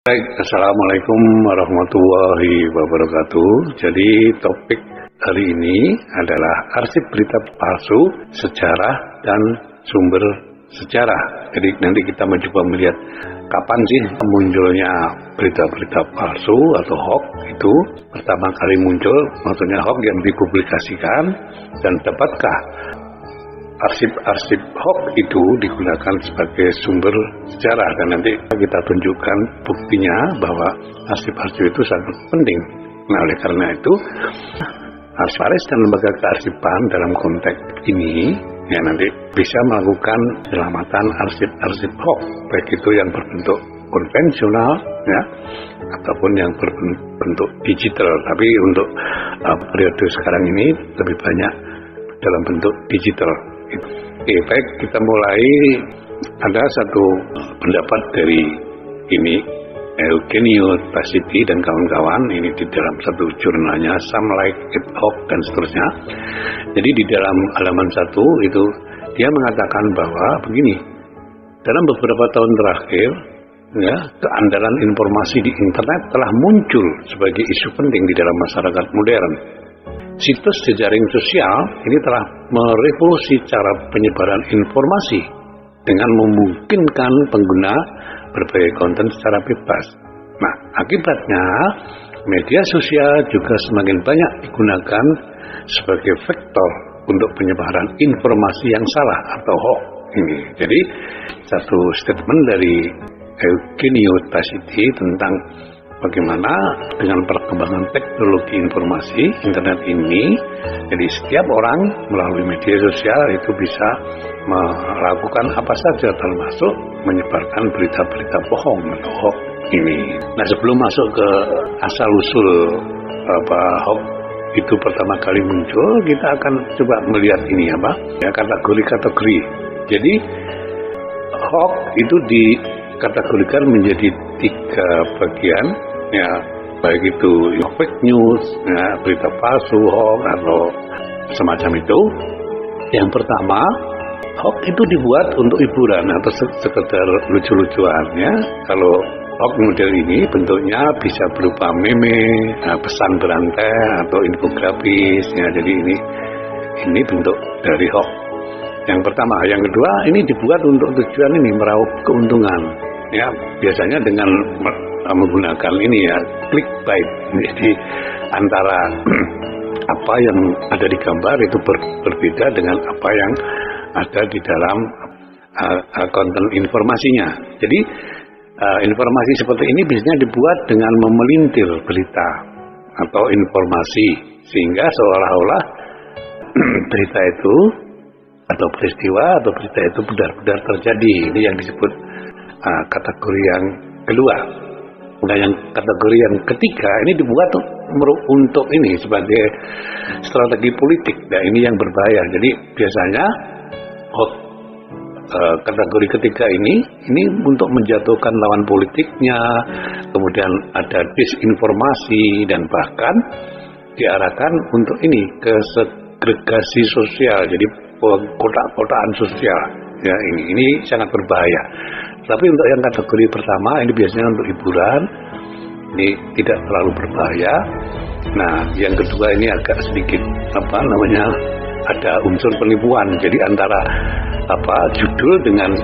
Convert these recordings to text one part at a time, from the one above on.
Baik, Assalamualaikum warahmatullahi wabarakatuh. Jadi topik hari ini adalah arsip berita palsu, sejarah, dan sumber sejarah. Jadi nanti kita mencoba melihat kapan sih munculnya berita-berita palsu atau hoax itu pertama kali muncul, maksudnya hoax yang dipublikasikan, dan dapatkah arsip hoax itu digunakan sebagai sumber sejarah, dan nanti kita tunjukkan buktinya bahwa arsip-arsip itu sangat penting. Nah, oleh karena itu arsiparis dan lembaga kearsipan dalam konteks ini ya nanti bisa melakukan penyelamatan arsip-arsip hoax, baik itu yang berbentuk konvensional ya ataupun yang berbentuk digital. Tapi untuk periode sekarang ini lebih banyak dalam bentuk digital. Oke, baik, kita mulai. Ada satu pendapat dari ini Eugenio Tasiti dan kawan-kawan, ini di dalam satu jurnalnya Some Like It Hoax dan seterusnya. Jadi di dalam halaman 1 itu dia mengatakan bahwa begini, dalam beberapa tahun terakhir ya, keandalan informasi di internet telah muncul sebagai isu penting di dalam masyarakat modern. Situs jejaring sosial ini telah merevolusi cara penyebaran informasi dengan memungkinkan pengguna berbagai konten secara bebas. Nah, akibatnya media sosial juga semakin banyak digunakan sebagai vektor untuk penyebaran informasi yang salah atau hoax ini. Jadi satu statement dari Eugenio Tasiti tentang bagaimana dengan perkembangan teknologi informasi internet ini, jadi setiap orang melalui media sosial itu bisa melakukan apa saja, termasuk menyebarkan berita-berita bohong atau hoax ini. Nah, sebelum masuk ke asal-usul hoax itu pertama kali muncul, kita akan coba melihat ini ya kategori-kategori. Jadi hoax itu dikategorikan menjadi 3 bagian. Ya, baik itu fake news, ya, berita palsu, hoax atau semacam itu. Yang pertama, hoax itu dibuat untuk hiburan atau sekedar lucu-lucuan ya. Kalau hoax model ini bentuknya bisa berupa meme, pesan berantai atau infografis ya. Jadi ini bentuk dari hoax. Yang pertama, yang kedua, ini dibuat untuk tujuan ini meraup keuntungan. Ya, biasanya dengan menggunakan ini ya clickbait. Jadi antara apa yang ada di gambar itu berbeda dengan apa yang ada di dalam konten informasinya. Jadi informasi seperti ini biasanya dibuat dengan memelintir berita atau informasi sehingga seolah-olah berita itu atau peristiwa atau berita itu benar-benar terjadi. Ini yang disebut kategori yang kedua. Nah, yang kategori yang ketiga ini dibuat untuk ini sebagai strategi politik. Nah, ini yang berbahaya. Jadi biasanya kategori ketiga ini untuk menjatuhkan lawan politiknya, kemudian ada disinformasi dan bahkan diarahkan untuk ini ke segregasi sosial. Jadi kotak-kotakan sosial. Ya, ini sangat berbahaya. Tapi untuk yang kategori pertama ini biasanya untuk hiburan, ini tidak terlalu berbahaya. Nah, yang kedua ini agak sedikit ada unsur penipuan. Jadi antara judul dengan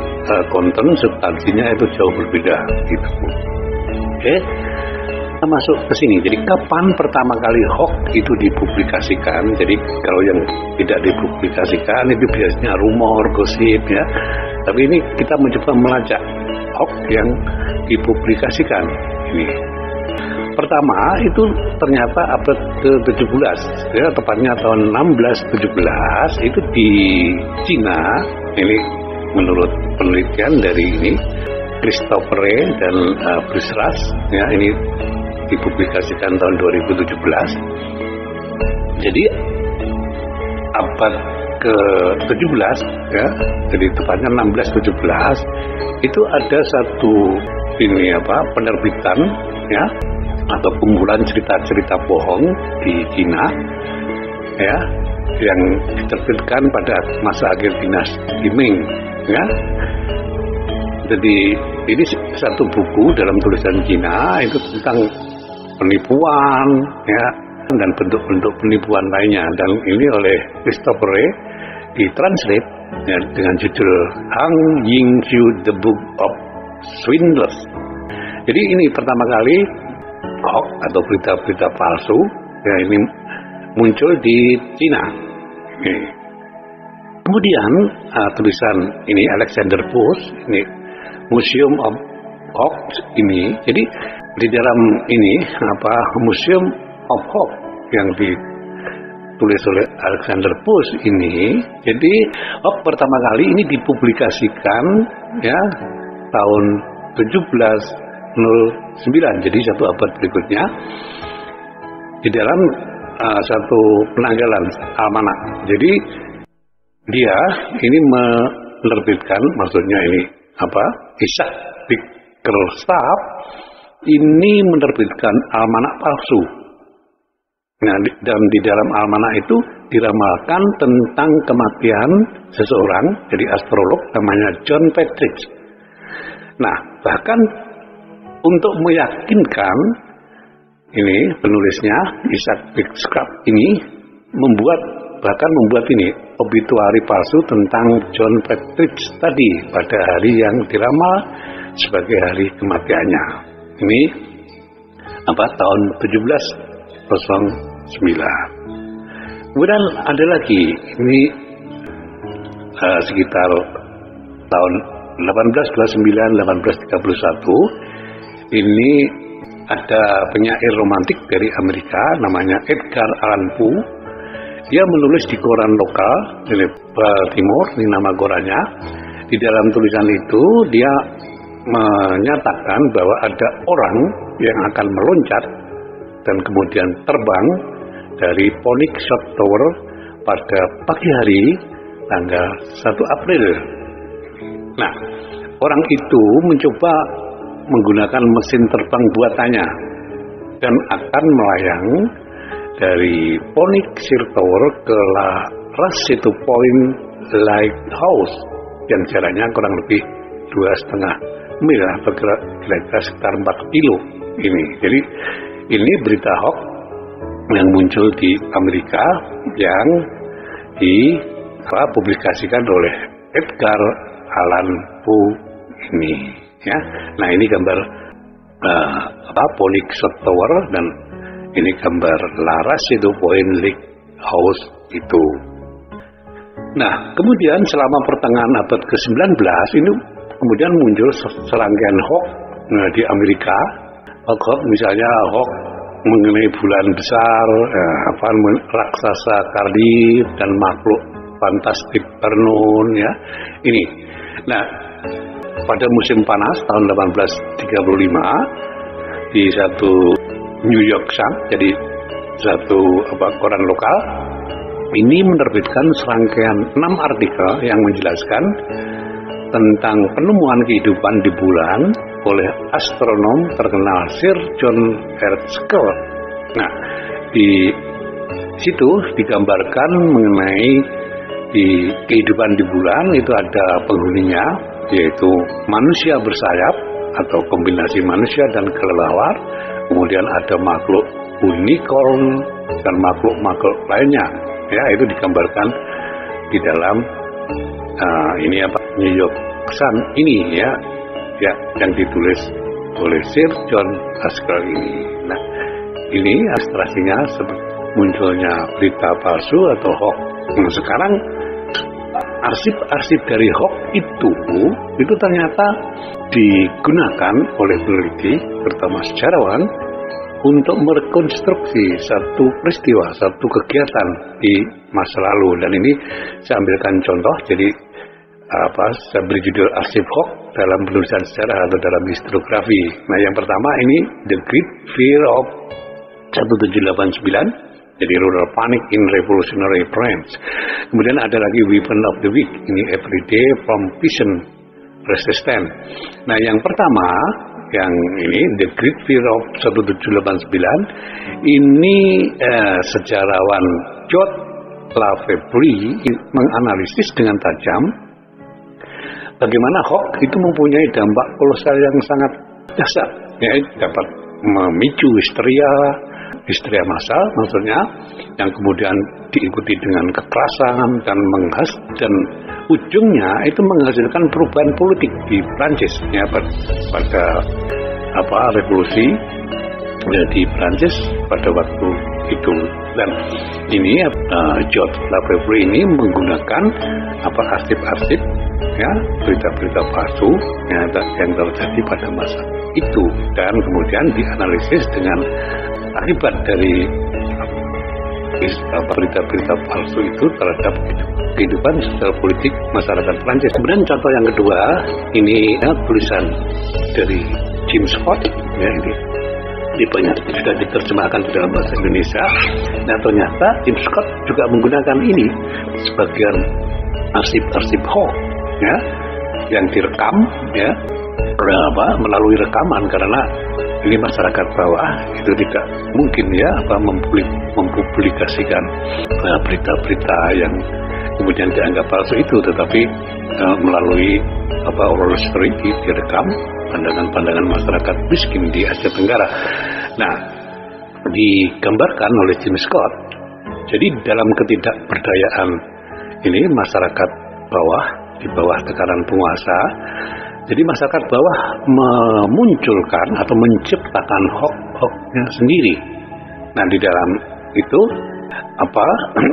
konten substansinya itu jauh berbeda gitu. Oke, kita masuk ke sini. Jadi kapan pertama kali hoax itu dipublikasikan? Jadi kalau yang tidak dipublikasikan itu biasanya rumor, gosip ya. Tapi ini kita mencoba melacak hoax yang dipublikasikan ini. Pertama itu ternyata abad ke-17 ya, tepatnya tahun 1617 itu di Cina. Ini menurut penelitian dari ini Christopher dan Brisras ya, ini dipublikasikan tahun 2017. Jadi abad ke-17 ya, jadi tepatnya 1617 itu ada satu penerbitan ya atau kumpulan cerita-cerita bohong di Cina ya yang diterbitkan pada masa akhir dinasti Ming ya. Jadi ini satu buku dalam tulisan Cina itu tentang penipuan, ya, dan bentuk-bentuk penipuan lainnya. Dan ini oleh Christopher Wray ditranslate ya, dengan judul Hang Ying Xiu The Book of Swindlers. Jadi ini pertama kali hoax atau berita-berita palsu ya, ini muncul di Cina. Kemudian tulisan ini Alexander Post, ini Museum of Hoax ini. Jadi di dalam ini Museum of Hoax yang ditulis oleh Alexander Post ini. Jadi hoax pertama kali ini dipublikasikan ya tahun 1709. Jadi satu abad berikutnya di dalam satu penanggalan almanak. Jadi dia ini menerbitkan, maksudnya ini Isaac Bickerstaff ini menerbitkan almanak palsu. Nah, dan di dalam almanak itu diramalkan tentang kematian seseorang, jadi astrolog namanya John Patrick. Nah, bahkan untuk meyakinkan ini penulisnya Isaac Bickerstaff ini membuat ini obituari palsu tentang John Patrick tadi pada hari yang diramal sebagai hari kematiannya. Ini tahun 1709. Kemudian ada lagi ini sekitar tahun 1829-1831 ini ada penyair romantik dari Amerika namanya Edgar Allan Poe. Dia menulis di koran lokal di Baltimore, ini nama korannya. Di dalam tulisan itu dia menyatakan bahwa ada orang yang akan meloncat dan kemudian terbang dari Phoenix Tower pada pagi hari tanggal 1 April. Nah, orang itu mencoba menggunakan mesin terbang buatannya dan akan melayang dari Phoenix Tower ke La Raceto Point Lighthouse yang jaraknya kurang lebih 2,5 mil atau kira-kira sekitar 4 kilo ini. Jadi ini berita hoax yang muncul di Amerika yang dipublikasikan oleh Edgar Allan Poe ini. Ya, nah ini gambar Phoenix Tower dan ini gambar La Raceto Point Lighthouse itu. Nah, kemudian selama pertengahan abad ke-19 ini kemudian muncul serangkaian hoax di Amerika. Hoax misalnya hoax mengenai bulan besar, raksasa Cardiff dan makhluk fantastik Vernon ya. Ini. Nah, pada musim panas tahun 1835 di satu New York Sun, jadi satu koran lokal ini menerbitkan serangkaian 6 artikel yang menjelaskan tentang penemuan kehidupan di bulan oleh astronom terkenal Sir John Herschel. Nah, di situ digambarkan mengenai di kehidupan di bulan itu ada penghuninya, yaitu manusia bersayap atau kombinasi manusia dan kelelawar. Kemudian ada makhluk unicorn dan makhluk-makhluk lainnya. Ya, itu digambarkan di dalam New York Sun ini ya, yang ditulis oleh Sir John Herschel ini. Nah, ini ilustrasinya seperti munculnya berita palsu atau hoax. Nah, sekarang arsip-arsip dari hoax itu ternyata digunakan oleh peneliti, terutama sejarawan, untuk merekonstruksi satu peristiwa, satu kegiatan di masa lalu. Dan ini saya ambilkan contoh, jadi saya beri judul arsip hoax dalam penulisan sejarah atau dalam historiografi. Nah, yang pertama ini The Great Fear of 1789, jadi Rural Panic in Revolutionary France. Kemudian ada lagi Weapon of the Week, ini Everyday from Vision Resistance. Nah, yang pertama, yang ini The Great Fear of 1789, ini sejarawan George Lafebvre menganalisis dengan tajam bagaimana hoax itu mempunyai dampak kolosal yang sangat dahsyat, ya, dapat memicu histeria massal maksudnya, yang kemudian diikuti dengan kekerasan dan dan ujungnya itu menghasilkan perubahan politik di Prancis, ya, pada revolusi di Prancis pada waktu itu. Dan ini George Lafayette ini menggunakan arsip-arsip, ya, berita-berita palsu yang terjadi pada masa itu, dan kemudian dianalisis dengan akibat dari berita-berita palsu itu terhadap kehidupan sosial politik masyarakat Prancis. Kemudian contoh yang kedua, ini tulisan dari James Scott, ya, ini banyak sudah diterjemahkan ke dalam bahasa Indonesia. Nah, ternyata James Scott juga menggunakan ini sebagian arsip-arsip hoax, ya, yang direkam, ya, melalui rekaman, karena ini masyarakat bawah itu tidak mungkin, ya, mempublikasikan berita-berita yang kemudian dianggap palsu itu, tetapi melalui oral history direkam pandangan-pandangan masyarakat miskin di Asia Tenggara. Nah, digambarkan oleh James Scott. Jadi dalam ketidakberdayaan ini masyarakat bawah, di bawah tekanan penguasa, jadi masyarakat bawah memunculkan atau menciptakan hoax-hoaxnya sendiri. Nah, di dalam itu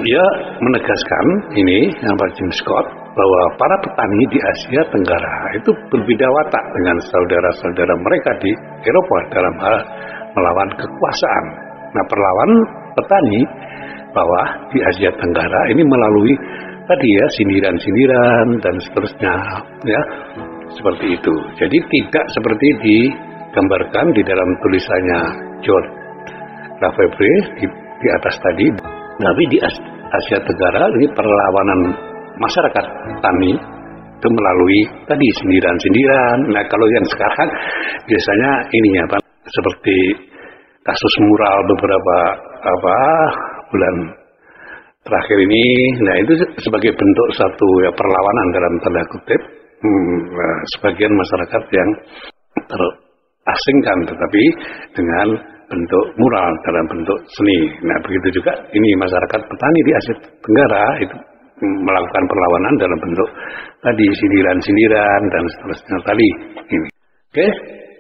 ia menegaskan ini James Scott bahwa para petani di Asia Tenggara itu berbeda watak dengan saudara-saudara mereka di Eropa dalam hal melawan kekuasaan. Nah, perlawan petani bawah di Asia Tenggara ini melalui tadi, ya, sindiran-sindiran dan seterusnya, ya, seperti itu. Jadi tidak seperti digambarkan di dalam tulisannya George Lafayette di atas tadi, tapi di Asia Tenggara ini perlawanan masyarakat tani itu melalui tadi sindiran-sindiran. Nah, kalau yang sekarang biasanya seperti kasus mural beberapa bulan terakhir ini. Nah, itu sebagai bentuk satu, ya, perlawanan dalam tanda kutip sebagian masyarakat yang terasingkan, tetapi dengan bentuk mural dalam bentuk seni. Nah, begitu juga ini masyarakat petani di Asia Tenggara itu melakukan perlawanan dalam bentuk tadi sindiran-sindiran dan seterusnya tadi ini. Oke,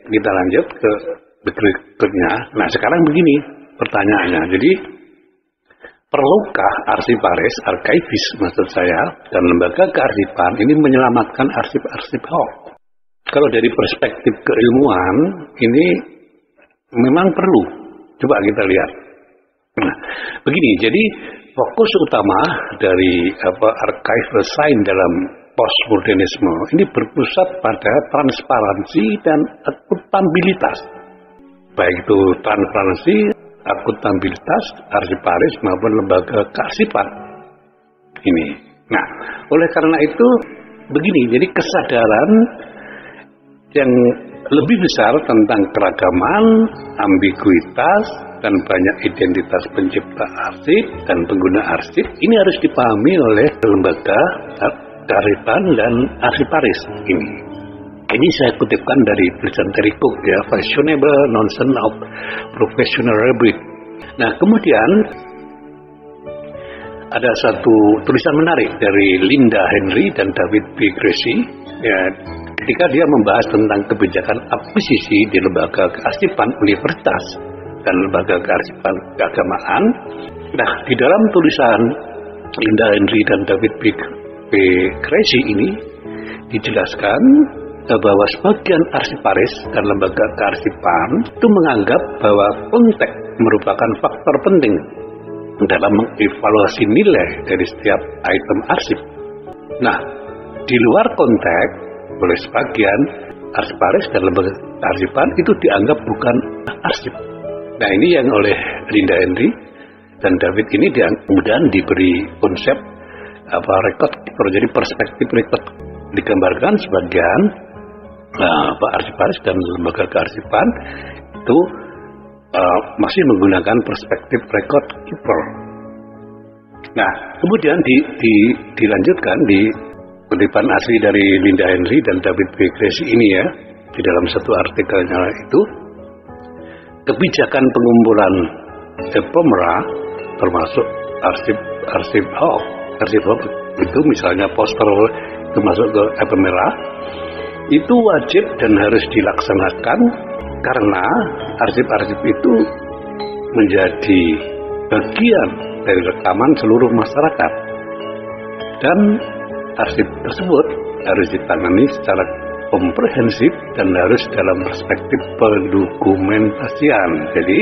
kita lanjut ke berikutnya. Nah, sekarang begini pertanyaannya. Jadi, perlukah arkivis maksud saya dan lembaga kearsipan ini menyelamatkan arsip-arsip hoax? Kalau dari perspektif keilmuan ini memang perlu. Coba kita lihat. Nah, begini, jadi fokus utama dari archival science dalam postmodernisme ini berpusat pada transparansi dan akuntabilitas. Baik itu transparansi, akuntabilitas, arsiparis maupun lembaga kearsipan ini. Nah, oleh karena itu begini, jadi kesadaran yang lebih besar tentang keragaman, ambiguitas, dan banyak identitas pencipta arsip dan pengguna arsip ini harus dipahami oleh lembaga kearsipan dan arsiparis ini. Ini saya kutipkan dari tulisan Terry Cook, ya, Fashionable Nonsense of Professional Rhetoric. Nah, kemudian ada satu tulisan menarik dari Linda Henry dan David B. Gracie, ya, ketika dia membahas tentang kebijakan akuisisi di lembaga kearsipan universitas dan lembaga kearsipan keagamaan. Nah, di dalam tulisan Linda Henry dan David B. Gracie ini dijelaskan bahwa sebagian arsiparis dan lembaga kearsipan itu menganggap bahwa konteks merupakan faktor penting dalam mengevaluasi nilai dari setiap item arsip. Nah, di luar konteks oleh sebagian arsiparis dan lembaga kearsipan itu dianggap bukan arsip. Nah, ini yang oleh Linda Henry dan David ini kemudian diberi konsep record, jadi perspektif record, digambarkan sebagian arsiparis dan lembaga kearsipan itu masih menggunakan perspektif record keeper. Nah, kemudian dilanjutkan di kutipan asli dari Linda Henry dan David B. Gracie ini ya, di dalam satu artikelnya itu, kebijakan pengumpulan ephemera termasuk arsip Hawk itu misalnya poster itu masuk ke ephemera, itu wajib dan harus dilaksanakan karena arsip-arsip itu menjadi bagian dari rekaman seluruh masyarakat, dan arsip tersebut harus ditangani secara komprehensif dan harus dalam perspektif pendokumentasian. Jadi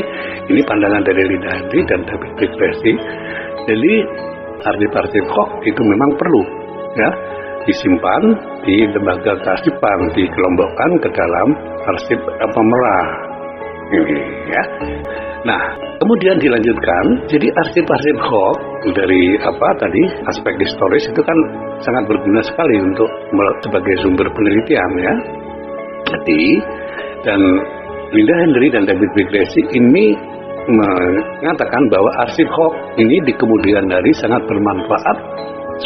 ini pandangan dari Linda Henry dan David B. Gracie. Jadi arsip-arsip Hawk itu memang perlu ya disimpan di lembaga kearsipan, dikelompokkan ke dalam arsip ephemera ini ya. Nah, kemudian dilanjutkan, jadi arsip-arsip Hawk dari aspek historis itu kan sangat berguna sekali untuk sebagai sumber penelitian ya. Jadi, dan Linda Henry dan David B. Gracie ini mengatakan bahwa arsip Hawk ini di kemudian hari sangat bermanfaat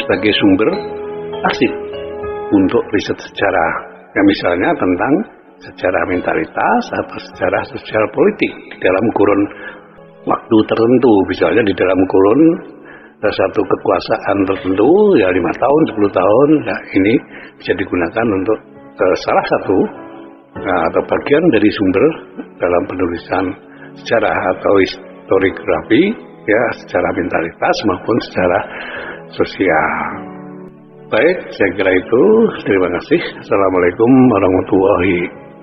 sebagai sumber arsip untuk riset sejarah. Ya, misalnya tentang sejarah mentalitas atau sejarah sosial politik di dalam kurun waktu tertentu, misalnya di dalam kurun satu kekuasaan tertentu ya 5 tahun, 10 tahun. Nah, ini bisa digunakan untuk salah satu atau bagian dari sumber dalam penulisan sejarah atau historiografi ya, secara mentalitas maupun secara sosial. Baik, saya kira itu. Terima kasih. Assalamualaikum warahmatullahi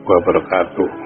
wabarakatuh.